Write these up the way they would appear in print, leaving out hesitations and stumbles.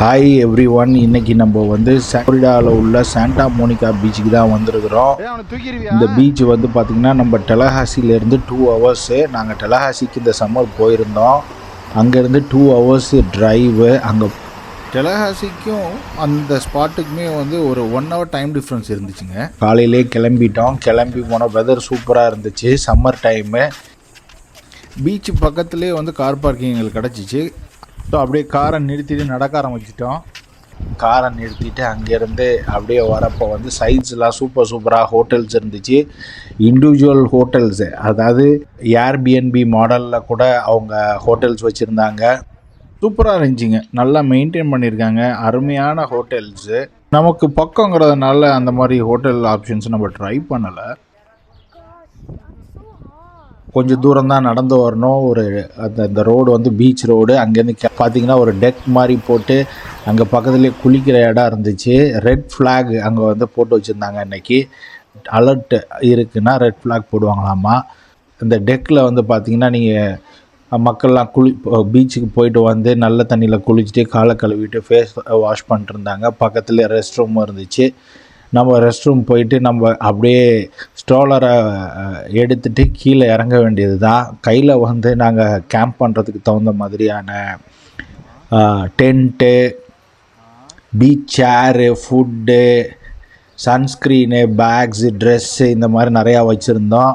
Hi every one. இன்னைக்கு நம்ம வந்து ஃப்ளோரிடாவில் உள்ள சாண்டா மோனிகா பீச்சுக்கு தான் வந்திருக்கிறோம். இந்த பீச் வந்து பார்த்திங்கன்னா நம்ம டெலஹாசிலேருந்து 2 hours. நாங்கள் டெலஹாசிக்கு இந்த சம்மர் போயிருந்தோம். அங்கேருந்து 2 hours ட்ரைவு. அங்கே டெலஹாசிக்கும் அந்த ஸ்பாட்டுக்குமே வந்து ஒரு 1 hour டைம் டிஃப்ரென்ஸ் இருந்துச்சுங்க. காலையிலே கிளம்பிட்டோம். கிளம்பி போனோம். வெதர் சூப்பராக இருந்துச்சு. Summer time. பீச்சு பக்கத்துலேயே வந்து கார் பார்க்கிங் எங்களுக்கு கிடச்சிச்சு. ஸோ அப்படியே காரை நிறுத்திட்டு நடக்க ஆரம்பிச்சிட்டோம். காரை நிறுத்திட்டு அங்கேருந்து அப்படியே வரப்போ வந்து சைட்ஸ்லாம் சூப்பராக ஹோட்டல்ஸ் இருந்துச்சு. இண்டிவிஜுவல் ஹோட்டல்ஸு, அதாவது ஏர்பிஎன்பி மாடலில் கூட அவங்க ஹோட்டல்ஸ் வச்சுருந்தாங்க. சூப்பராக இருந்துச்சுங்க. நல்லா மெயின்டைன் பண்ணியிருக்காங்க. அருமையான ஹோட்டல்ஸு. நமக்கு பக்கங்கிறதுனால அந்த மாதிரி ஹோட்டல் ஆப்ஷன்ஸ் நம்ம ட்ரை பண்ணலை. கொஞ்சம் தூரம் தான் நடந்து வரணும். அந்த ரோடு வந்து பீச் ரோடு. அங்கேருந்து பார்த்தீங்கன்னா ஒரு டெக் மாதிரி போட்டு அங்கே பக்கத்துலேயே குளிக்கிற இடம் இருந்துச்சு. ரெட் ஃப்ளாக் அங்கே வந்து போட்டு வச்சுருந்தாங்க. இன்றைக்கி அலர்ட் இருக்குன்னா ரெட் ஃப்ளாக் போடுவாங்களாமா. இந்த டெக்கில் வந்து பார்த்திங்கன்னா நீங்கள் மக்கள்லாம் பீச்சுக்கு போயிட்டு வந்து நல்ல தண்ணியில் குளிச்சுட்டு காலை கழுவிட்டு ஃபேஸ் வாஷ் பண்ணிட்டு இருந்தாங்க. பக்கத்துலேயே ரெஸ்ட் ரூமும் இருந்துச்சு. நம்ம ரெஸ்ட் ரூம் போயிட்டு நம்ம அப்படியே ஸ்ட்ரோலரை எடுத்துகிட்டு கீழே இறங்க வேண்டியது தான். கையில் வந்து நாங்கள் கேம்ப் பண்ணுறதுக்கு தகுந்த மாதிரியான டென்ட்டு, பீச் சேரு, ஃபுட்டு, சன்ஸ்க்ரீனு, பேக்ஸு, ட்ரெஸ்ஸு இந்த மாதிரி நிறையா வச்சுருந்தோம்.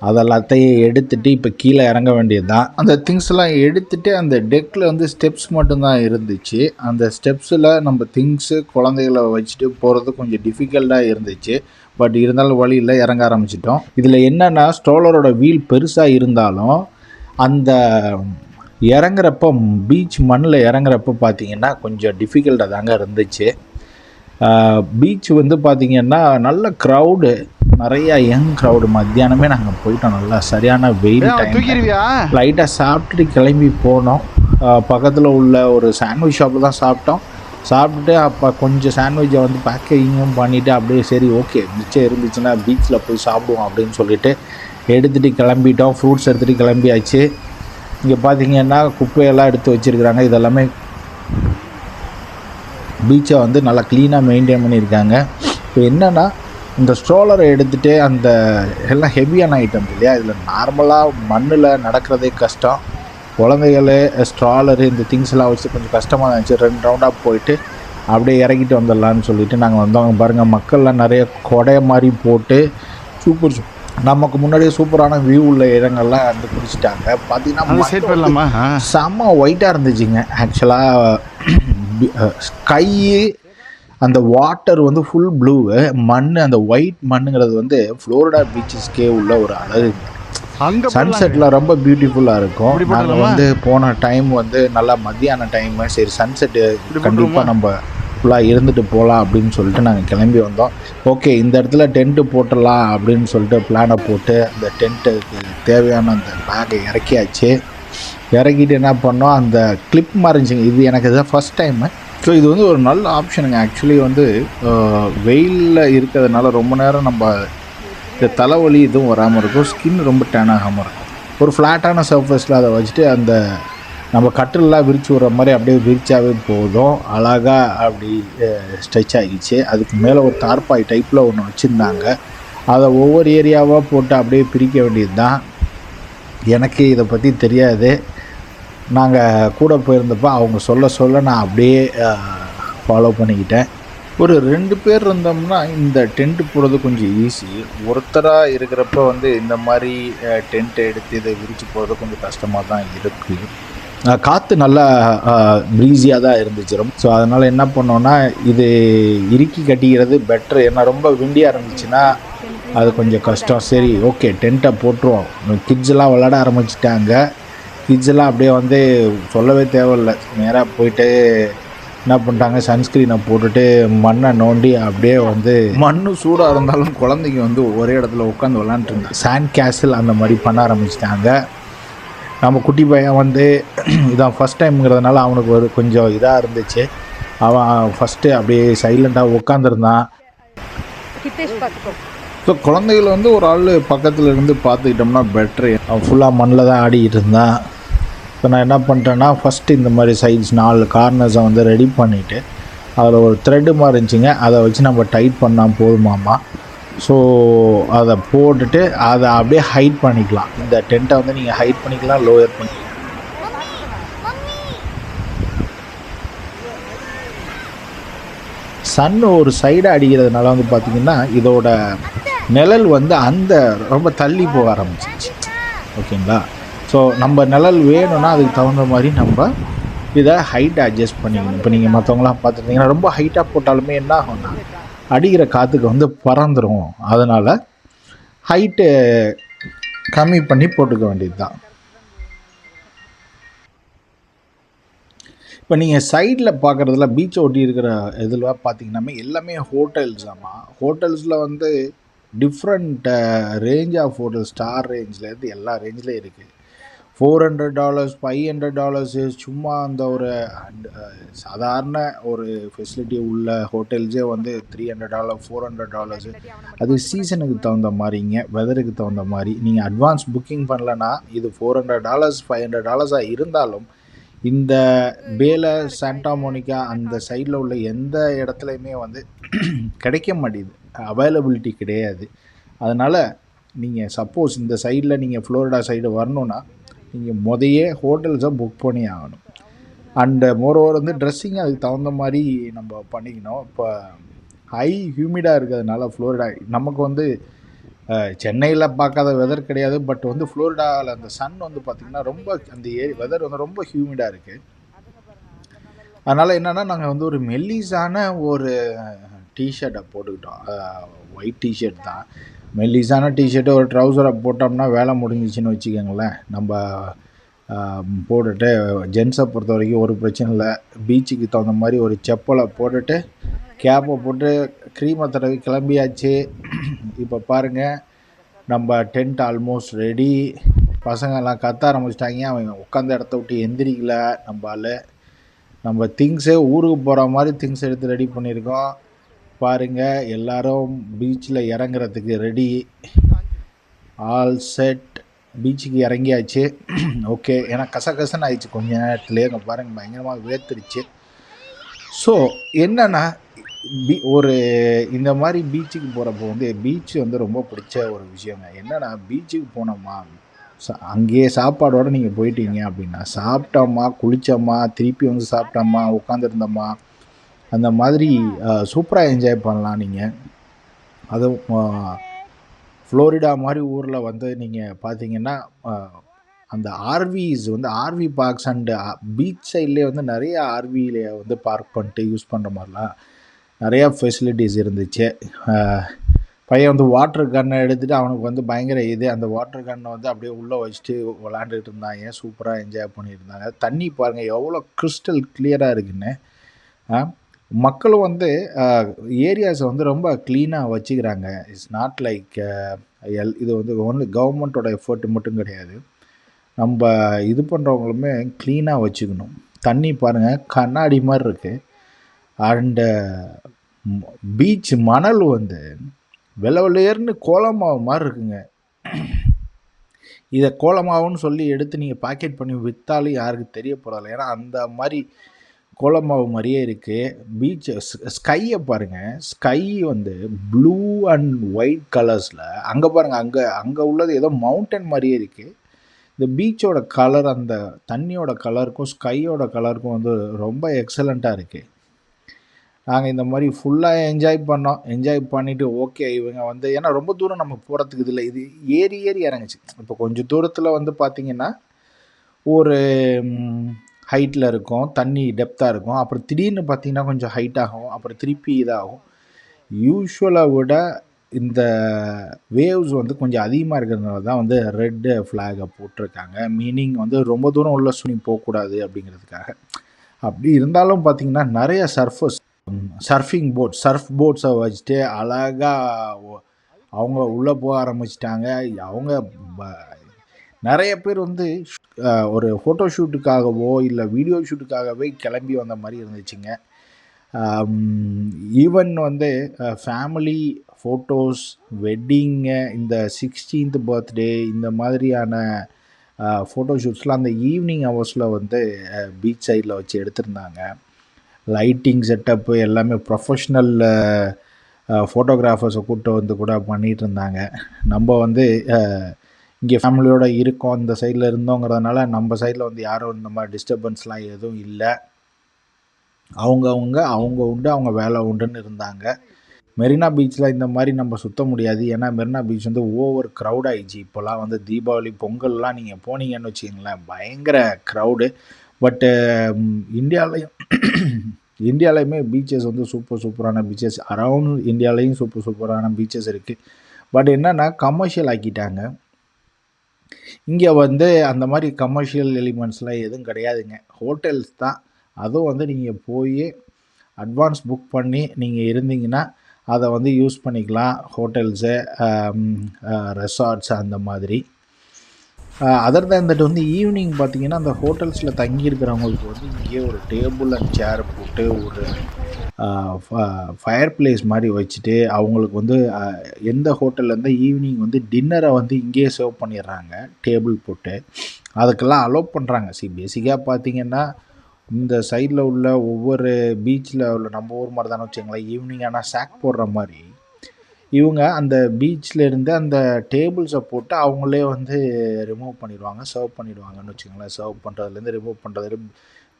அதெல்லாத்தையும் எடுத்துகிட்டு இப்போ கீழே இறங்க வேண்டியது தான். அந்த திங்ஸ்லாம் எடுத்துகிட்டு அந்த டெக்கில் வந்து ஸ்டெப்ஸ் மட்டும்தான் இருந்துச்சு. அந்த ஸ்டெப்ஸில் நம்ம திங்ஸு குழந்தைகளை வச்சுட்டு போகிறது கொஞ்சம் டிஃபிகல்ட்டாக இருந்துச்சு. பட் இருந்தாலும் வழி இல்லை, இறங்க ஆரம்பிச்சிட்டோம். இதில் என்னென்னா ஸ்ட்ரோலரோட வீல் பெருசாக இருந்தாலும் அந்த இறங்குறப்போ பீச் மண்ணில் இறங்குறப்போ பார்த்திங்கன்னா கொஞ்சம் டிஃபிகல்ட்டாக தாங்க இருந்துச்சு. பீச் வந்து பார்த்திங்கன்னா நல்ல க்ரௌடு, நிறையா யங் க்ரௌடு. மத்தியானமே நாங்கள் போயிட்டோம். நல்லா சரியான வெயில் டைம். லைட்டாக சாப்பிட்டுட்டு கிளம்பி போனோம். பக்கத்தில் உள்ள ஒரு சாண்ட்விச் ஷாப்பில் தான் சாப்பிட்டுட்டு அப்போ கொஞ்சம் சாண்ட்விச்சை வந்து பேக்கிங்கும் பண்ணிவிட்டு அப்படியே சரி ஓகே மிச்சம் இருந்துச்சுன்னா பீச்சில் போய் சாப்பிடுவோம் அப்படின்னு சொல்லிட்டு எடுத்துகிட்டு கிளம்பிட்டோம். ஃப்ரூட்ஸ் எடுத்துகிட்டு கிளம்பியாச்சு. இங்கே பார்த்திங்கன்னா குப்பையெல்லாம் எடுத்து வச்சுருக்குறாங்க. இதெல்லாமே பீச்சை வந்து நல்லா க்ளீனாக மெயின்டைன் பண்ணியிருக்காங்க. இப்போ என்னென்னா இந்த ஸ்ட்ரோலரை எடுத்துகிட்டு அந்த எல்லாம் ஹெவியான ஐட்டம் இல்லையா, இதில் நார்மலாக மண்ணில் நடக்கிறதே கஷ்டம். குழந்தைகள் ஸ்ட்ராலரு இந்த திங்ஸ்லாம் வச்சு கொஞ்சம் கஷ்டமாக இருந்துச்சு. 2 ரவுண்டாக போயிட்டு அப்படியே இறக்கிட்டு வந்துடலான்னு சொல்லிட்டு நாங்கள் வந்தோம். பாருங்கள் மக்கள்லாம் நிறைய கொடை மாதிரி போட்டு நமக்கு முன்னாடியே சூப்பரான வியூ உள்ள இடங்கள்லாம் வந்து குடிச்சிட்டாங்க. பார்த்தீங்கன்னா செம்ம ஒயிட்டாக இருந்துச்சுங்க. ஆக்சுவலாக ஸ்கை அந்த வாட்டர் வந்து ஃபுல் ப்ளூ, மண் அந்த ஒயிட் மண்ணுங்கிறது வந்து ஃப்ளோரிடா பீச்சஸ்க்கே உள்ள ஒரு அழகு. சன்செட்டில் ரொம்ப பியூட்டிஃபுல்லாக இருக்கும். நாங்கள் வந்து போன டைம் வந்து நல்லா மத்தியான டைமு. சரி சன்செட்டு கண்டிப்பாக நம்ம ஃபுல்லாக இருந்துட்டு போகலாம் அப்படின்னு சொல்லிட்டு நாங்கள் கிளம்பி வந்தோம். ஓகே இந்த இடத்துல டென்ட்டு போட்டுடலாம் அப்படின்னு சொல்லிட்டு பிளானை போட்டு அந்த டென்ட்டுக்கு தேவையான அந்த பேக்கை இறக்கியாச்சு. இறக்கிட்டு என்ன பண்ணோம், அந்த கிளிப் மறைஞ்சிங்க. இது எனக்கு இதுதான் ஃபஸ்ட் டைமு. ஸோ இது வந்து ஒரு நல்ல ஆப்ஷனுங்க. ஆக்சுவலி வந்து வெயிலில் இருக்கிறதுனால ரொம்ப நேரம் நம்ம இந்த தலைவலி எதுவும் வராமல் இருக்கும். ஸ்கின் ரொம்ப டேன் ஆகாமல் இருக்கும். ஒரு ஃப்ளாட்டான சர்ஃபேஸில் அதை வச்சுட்டு அந்த நம்ம கட்டிலெலாம் விரித்து விட்ற மாதிரி அப்படியே விரிச்சாவே போதும். அழகாக அப்படி ஸ்ட்ரெச் ஆகிடுச்சு. அதுக்கு மேலே ஒரு தார்பாய் டைப்பில் ஒன்று வச்சுருந்தாங்க. அதை ஒவ்வொரு ஏரியாவாக போட்டு அப்படியே பிரிக்க வேண்டியது தான். எனக்கு இதை பற்றி தெரியாது. நாங்கள் கூட போயிருந்தப்போ அவங்க சொல்ல நான் அப்படியே ஃபாலோ பண்ணிக்கிட்டேன். ஒரு 2 பேர் இருந்தோம்னா இந்த டென்ட்டு போடுறது கொஞ்சம் ஈஸி. ஒருத்தராக இருக்கிறப்ப வந்து இந்த மாதிரி டென்ட்டை எடுத்து இதை விரித்து போகிறது கொஞ்சம் கஷ்டமாக தான் இருக்குது. காற்று நல்லா ப்ரீஸியாக தான் இருந்துச்சு ரொம்ப. ஸோ அதனால் என்ன பண்ணோன்னா இது இறுக்கி கட்டிக்கிறது பெட்ரு. ஏன்னா ரொம்ப விண்டியாக இருந்துச்சுன்னா அது கொஞ்சம் கஷ்டம். சரி ஓகே டென்ட்டை போட்டுருவோம். கிட்ஸ்லாம் விளாட ஆரம்பிச்சிட்டாங்க. கிட்ஸ்லாம் அப்படியே வந்து சொல்லவே தேவையில்லை, நேராக போயிட்டு என்ன பண்ணிட்டாங்க, சன்ஸ்க்ரீனை போட்டுட்டு மண்ணை நோண்டி அப்படியே வந்து மண் சூடாக இருந்தாலும் குழந்தைங்க வந்து ஒரே இடத்துல உட்காந்து விளாண்டுருந்தாங்க. சாண்ட் கேசில் அந்த மாதிரி பண்ண ஆரம்பிச்சிட்டாங்க. நம்ம குட்டி பையன் வந்து இதான் ஃபஸ்ட் டைம்ங்கிறதுனால அவனுக்கு ஒரு கொஞ்சம் இதாக இருந்துச்சு. அவன் ஃபஸ்ட்டு அப்படியே சைலண்ட்டாக உட்காந்துருந்தான். ஸோ குழந்தைகள் வந்து ஒரு ஆள் பக்கத்தில் இருந்து பார்த்துக்கிட்டோம்னா பெட்ரு. அவன் ஃபுல்லாக மண்ணில் தான் ஆடிக்கிட்டு இருந்தான். இப்போ நான் என்ன பண்ணிட்டேன்னா, ஃபஸ்ட்டு இந்த மாதிரி சைட்ஸ் 4 கார்னர்ஸை வந்து ரெடி பண்ணிவிட்டு அதில் ஒரு த்ரெட்டு மாதிரி இருந்துச்சுங்க, அதை வச்சு நம்ம டைட் பண்ணால் போதுமாம்மா. ஸோ அதை போட்டுட்டு அதை அப்படியே ஹைட் பண்ணிக்கலாம். இந்த டென்ட்டை வந்து நீங்கள் ஹைட் பண்ணிக்கலாம், லோயர் பண்ணிக்கலாம். சன் ஒரு சைடு அடிக்கிறதுனால வந்து பார்த்திங்கன்னா இதோட நிழல் வந்து அந்த ரொம்ப தள்ளி போக ஆரம்பிச்சிச்சு. ஓகேங்களா? ஸோ நம்ம நிழல் வேணும்னா அதுக்கு தகுந்த மாதிரி நம்ம இதை ஹைட் அட்ஜஸ்ட் பண்ணிக்கணும். இப்போ நீங்கள் மற்றவங்களாம் பார்த்துருந்தீங்கன்னா ரொம்ப ஹைட்டாக போட்டாலுமே என்ன ஆகும்னா அடிக்கிற காற்றுக்கு வந்து பறந்துடும். அதனால் ஹைட்டு கம்மி பண்ணி போட்டுக்க வேண்டியது தான். இப்போ நீங்கள் சைடில் பார்க்குறதுல பீச் ஒட்டி இருக்கிற இதில் பார்த்தீங்கன்னாமே எல்லாமே ஹோட்டல்ஸ். ஆமாம், ஹோட்டல்ஸில் வந்து different range of hotel, star ரேஞ்சிலேருந்து எல்லா ரேஞ்சிலையும் இருக்குது. $400, $500 சும்மா அந்த ஒரு சாதாரண ஒரு ஃபெசிலிட்டி உள்ள ஹோட்டல்ஸே வந்து $300, $400. அது சீசனுக்கு தகுந்த மாதிரிங்க, வெதருக்கு தகுந்த மாதிரி. நீங்கள் அட்வான்ஸ் புக்கிங் பண்ணலன்னா இது $400, $500 இருந்தாலும் இந்த பேல, சாண்டா மோனிகா அந்த சைடில் உள்ள எந்த இடத்துலையுமே வந்து கிடைக்க மாட்டேங்குது, அவைலபிலிட்டி கிடையாது. அதனால் நீங்கள் சப்போஸ் இந்த சைடில் நீங்கள் ஃப்ளோரிடா சைடு வரணுன்னா நீங்கள் முதையே ஹோட்டல்ஸை புக் பண்ணி ஆகணும். அண்டு மோரோவர் வந்து ட்ரெஸ்ஸிங் அதுக்கு தகுந்த மாதிரி நம்ம பண்ணிக்கணும். இப்போ ஹை ஹியூமிடாக இருக்கிறதுனால ஃப்ளோரிடா நமக்கு வந்து சென்னையில் பார்க்காத வெதர் கிடையாது. பட் வந்து ஃப்ளோரிடாவில் அந்த சன் வந்து பார்த்திங்கன்னா ரொம்ப அந்த வெதர் வந்து ரொம்ப ஹியூமிடாக இருக்குது. அதனால் என்னென்னா நாங்கள் வந்து ஒரு மெல்லிஸான ஒரு டிஷர்ட்டை போட்டுக்கிட்டோம். ஒயிட் டிஷர்ட் தான், மெல்லிஸான டிஷர்ட்டு ஒரு ட்ரௌசரை போட்டோம்னா வேலை முடிஞ்சிச்சின்னு வச்சுக்கோங்களேன். நம்ம போட்டுட்டு ஜென்ஸை பொறுத்த வரைக்கும் ஒரு பிரச்சனை இல்லை. பீச்சுக்கு தகுந்த மாதிரி ஒரு செப்பலை போட்டுட்டு கேப்பை போட்டு க்ரீமை தடவி கிளம்பியாச்சு. இப்போ பாருங்கள், நம்ம டென்ட் ஆல்மோஸ்ட் ரெடி. பசங்கள்லாம் கத்த ஆரம்பிச்சிட்டாங்க. அவங்க உட்காந்த இடத்த விட்டு எந்திரிக்கல. நம்ம திங்ஸே ஊருக்கு போகிற மாதிரி திங்ஸ் எடுத்து ரெடி பண்ணியிருக்கோம். பாருங்கள், எல்லோரும் பீச்சில் இறங்குறதுக்கு ரெடி, ஆல் செட். பீச்சுக்கு இறங்கியாச்சு. ஓகே, ஏன்னா கசகசன்னு ஆயிடுச்சு கொஞ்ச நேரத்துலேயே. அங்கே பாருங்கள், பயங்கரமாக வேர்த்துருச்சு. ஸோ என்னென்னா ஒரு இந்த மாதிரி பீச்சுக்கு போகிறப்போ வந்து பீச்சு வந்து ரொம்ப பிடிச்ச ஒரு விஷயங்க. என்னென்னா பீச்சுக்கு போனோமா, அங்கேயே சாப்பாடோடு நீங்கள் போயிட்டீங்க அப்படின்னா சாப்பிட்டோமா, குளித்தோமா, திருப்பி வந்து சாப்பிட்டோமா, உட்காந்துருந்தோமா, அந்த மாதிரி சூப்பராக என்ஜாய் பண்ணலாம் நீங்கள். அதுவும் ஃப்ளோரிடா மாதிரி ஊரில் வந்து நீங்கள் பார்த்தீங்கன்னா அந்த ஆர்விஸ் வந்து ஆர்வி பார்க்ஸ் அண்டு பீச் சைட்லேயே வந்து நிறைய ஆர்வியில் வந்து பார்க் பண்ணிட்டு யூஸ் பண்ணுற மாதிரிலாம் நிறையா ஃபெசிலிட்டிஸ் இருந்துச்சு. பையன் வந்து வாட்டர் கன்னை எடுத்துகிட்டு அவனுக்கு வந்து பயங்கர அந்த வாட்டர் கன்னை வந்து அப்படியே உள்ளே வச்சுட்டு விளாண்டுட்டு இருந்தாங்க. சூப்பராக என்ஜாய் பண்ணியிருந்தாங்க. தண்ணி பாருங்கள் எவ்வளோ கிறிஸ்டல் கிளியராக இருக்குன்னு. மக்களும் வந்து ஏரியாஸை வந்து ரொம்ப க்ளீனாக வச்சுக்கிறாங்க. இட்ஸ் நாட் லைக் இது வந்து ஒன்லி கவர்மெண்ட்டோட எஃபர்ட் மட்டும் கிடையாது, நம்ம இது பண்ணுறவங்களுமே க்ளீனாக வச்சுக்கணும். தண்ணி பாருங்கள் கண்ணாடி மாதிரி இருக்குது. அண்டு பீச் மணல் வந்து வெள்ளையர்னு கோலமாவு மாதிரி இருக்குங்க. இதை கோலமாவுன்னு சொல்லி எடுத்து நீங்கள் பேக்கெட் பண்ணி விற்றாலும் யாருக்கு தெரிய போகிறதில்ல, ஏன்னா அந்த மாதிரி கோலமாவு மாதிரியே இருக்குது. பீச் ஸ்கையை பாருங்கள், ஸ்கை வந்து ப்ளூ அண்ட் ஒயிட் கலர்ஸில். அங்கே பாருங்கள், அங்கே உள்ளது ஏதோ மவுண்டன் மாதிரியே இருக்குது. இந்த பீச்சோட கலர் அந்த தண்ணியோட கலருக்கும் ஸ்கையோட கலருக்கும் வந்து ரொம்ப எக்ஸலண்ட்டாக இருக்குது. நாங்கள் இந்த மாதிரி ஃபுல்லாக என்ஜாய் பண்ணோம். என்ஜாய் பண்ணிவிட்டு ஓகே இவங்க வந்து ஏன்னா ரொம்ப தூரம் நம்ம போகிறதுக்கு இதில் இது ஏறி இறங்குச்சு. இப்போ கொஞ்சம் தூரத்தில் வந்து பார்த்திங்கன்னா ஒரு ஹைட்டில் இருக்கும், தண்ணி டெப்த்தாக இருக்கும். அப்புறம் திடீர்னு பார்த்திங்கன்னா கொஞ்சம் ஹைட் ஆகும், அப்புறம் திருப்பி இதாகும். யூஸ்வலை விட இந்த வேவ்ஸ் வந்து கொஞ்சம் அதிகமாக இருக்கிறதுனால தான் வந்து ரெட்டு ஃப்ளாகை போட்டிருக்காங்க. மீனிங் வந்து ரொம்ப தூரம் உள்ள ஸ்விமிங் போகக்கூடாது அப்படிங்கிறதுக்காக. அப்படி இருந்தாலும் பார்த்திங்கன்னா நிறைய சர்ஃபிங் சர்ஃப் போட்ஸை வச்சுட்டு அழகாக அவங்க உள்ளே போக ஆரம்பிச்சிட்டாங்க. அவங்க நிறைய பேர் வந்து ஒரு ஃபோட்டோ ஷூட்டுக்காகவோ இல்லை வீடியோ ஷூட்டுக்காகவே கிளம்பி வந்த மாதிரி இருந்துச்சுங்க. ஈவன் வந்து ஃபேமிலி ஃபோட்டோஸ், வெட்டிங்கு, இந்த 16th பர்த்டே இந்த மாதிரியான ஃபோட்டோ ஷூட்ஸ்லாம் அந்த ஈவினிங் ஹவர்ஸில் வந்து பீச் சைடில் வச்சு எடுத்திருந்தாங்க. லைட்டிங் செட்டப்பு எல்லாமே ப்ரொஃபஷ்னல் ஃபோட்டோகிராஃபர்ஸை கூப்பிட்டு வந்து கூட பண்ணிகிட்டு இருந்தாங்க. நம்ம வந்து இங்கே ஃபேமிலியோடு இருக்கோம், இந்த சைடில் இருந்தோங்கிறதுனால நம்ம சைடில் வந்து யாரும் இந்த மாதிரி டிஸ்டர்பன்ஸ்லாம் எதுவும் இல்லை. அவங்க உண்டு, அவங்க வேலை உண்டுன்னு இருந்தாங்க. மெரினா பீச்சில் இந்த மாதிரி நம்ம சுற்ற முடியாது. ஏன்னா மெரினா பீச் வந்து ஓவர் க்ரௌட் ஆகிடுச்சு. இப்போலாம் வந்து தீபாவளி பொங்கல்லாம் நீங்கள் போனீங்கன்னு வச்சிங்களேன், பயங்கர க்ரௌடு. பட்டு இந்தியாவிலையுமே பீச்சஸ் வந்து சூப்பரான பீச்சஸ் அரவுண்ட் இந்தியாவிலையும் சூப்பரான பீச்சஸ் இருக்குது. பட் என்னென்னா கமர்ஷியல் ஆக்கிட்டாங்க. இங்கே வந்து அந்த மாதிரி கமர்ஷியல் எலிமெண்ட்ஸ்லாம் எதுவும் கிடையாதுங்க. ஹோட்டல்ஸ் தான். அதுவும் வந்து நீங்கள் போய் அட்வான்ஸ் புக் பண்ணி நீங்கள் இருந்தீங்கன்னா அதை வந்து யூஸ் பண்ணிக்கலாம். ஹோட்டல்ஸு, ரெசார்ட்ஸ் அந்த மாதிரி. அதர் தேன் தட் வந்து ஈவினிங் பார்த்தீங்கன்னா அந்த ஹோட்டல்ஸில் தங்கியிருக்கிறவங்களுக்கு வந்து இங்கேயே ஒரு டேபிள் அண்ட் சேர் போட்டு ஒரு ஃபயர் பிளேஸ் மாதிரி வச்சுட்டு அவங்களுக்கு வந்து எந்த ஹோட்டல்லேருந்து ஈவினிங் வந்து டின்னரை வந்து இங்கேயே சர்வ் பண்ணிடுறாங்க டேபிள் போட்டு. அதுக்கெல்லாம் அலோவ் பண்ணுறாங்க. பேசிக்காக பார்த்தீங்கன்னா இந்த சைடில் உள்ள ஒவ்வொரு பீச்சில் உள்ள நம்ம ஊர் மாதிரி தானே வச்சுங்களேன், ஈவினிங் ஆனால் சாக் போடுற மாதிரி இவங்க அந்த பீச்சில் இருந்து அந்த டேபிள்ஸை போட்டு அவங்களே வந்து ரிமூவ் பண்ணிடுவாங்க, சர்வ் பண்ணிடுவாங்கன்னு வச்சுக்கோங்களேன். சர்வ் பண்ணுறதுலேருந்து ரிமூவ் பண்ணுறது,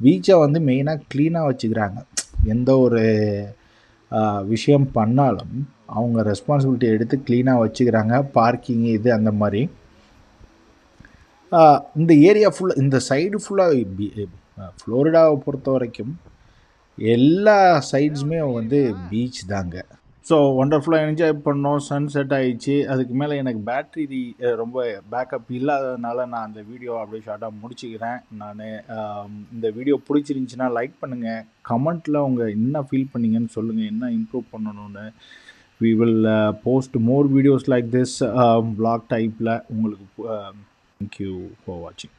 பீச்சை வந்து மெயினாக க்ளீனாக வச்சுக்கிறாங்க. எந்த ஒரு விஷயம் பண்ணாலும் அவங்க ரெஸ்பான்சிபிலிட்டி எடுத்து க்ளீனாக வச்சுக்கிறாங்க. பார்க்கிங்கு இது அந்த மாதிரி இந்த ஏரியா ஃபுல்லாக, இந்த சைடு ஃபுல்லாக ஃப்ளோரிடாவை பொறுத்த வரைக்கும் எல்லா சைட்ஸுமே வந்து பீச் தாங்க. ஸோ ஒண்டர்ஃபுல்லாக என்ஜாய் பண்ணோம். சன் செட் ஆகிடுச்சு. அதுக்கு மேலே எனக்கு பேட்ரி ரொம்ப பேக்கப் இல்லாததுனால நான் அந்த வீடியோ அப்படியே ஷார்ட்டாக முடிச்சுக்கிறேன். நான் இந்த வீடியோ பிடிச்சிருந்துச்சின்னா லைக் பண்ணுங்கள், கமெண்ட்டில் உங்கள் என்ன ஃபீல் பண்ணீங்கன்னு சொல்லுங்கள், என்ன இம்ப்ரூவ் பண்ணணும்னு. we will post more videos like this vlog type la ungalku. Thank you for watching.